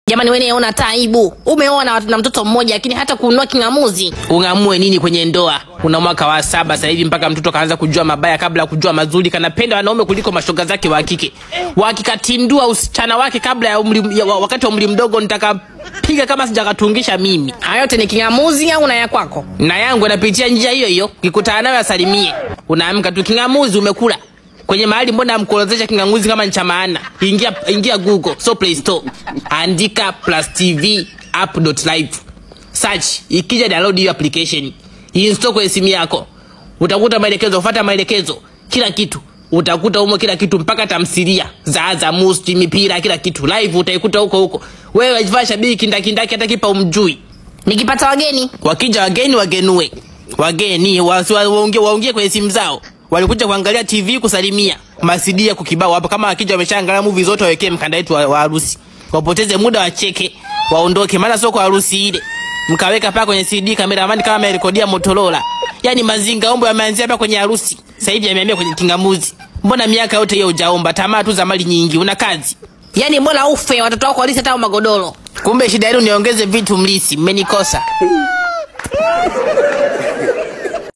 Jamani wewe una taibu. Umeona na mtoto mmoja lakini hata kununua kingamuzi. Ungamue nini kwenye ndoa? Una mwaka wa 7 sasa hivi mpaka mtoto kaanza kujua mabaya kabla ya kujua mazuri. Kanapenda wanaume kuliko mashoga zake wa kike. Wakikatindua usichana wake kabla ya wakati wa umri mdogo nitakapiga kama sijakatungisha mimi. Hayo yote ni kingamuzi au na ya kwako? Na yangu napitia njia hiyo hiyo. Ukikutana nayo asalimie. Unaamka tu kingamuzi umekula. Kwenye mahali mbona mkolozesha kingamuzi kama ni cha maana? Ingia Google, so Play Store. Andika +TV app.live. Search, ikija download hiyo application. Install kwa simu yako. Utakuta maelekezo, fuata maelekezo. Kila kitu. Utakuta humo kila kitu mpaka tamthilia. Za musti, mipira, kila kitu. Live utaikuta huko. Wewe wajivaa shabiki kindakindaki hata kipa umjui. Nikipata wageni? Wakija wageni wagenue. Wageni waongee kwenye simu zao. Walikuja kuangalia TV kusalimia. Masidia kukibao hapa kama akija wameshaangalia movie zote wawekee mkanda wetu wa harusi. Wapoteze muda wacheke, waondoke maana sio kwa harusi ile. Mkaweka paka kwenye CD cameraman kama amerekodia Motorola. Yaani mazinga ombo yameanzia hapa kwenye harusi. Sasa hivi yamehamia kwenye kingamuzi. Mbona miaka yote hiyo hujaomba? Tamaa tu za mali nyingi, una kazi. Yaani mbona ufe watoto wako walisi hata magodoro. Kumbe shida yenu niongeze vitu mlisi, mmenikosa.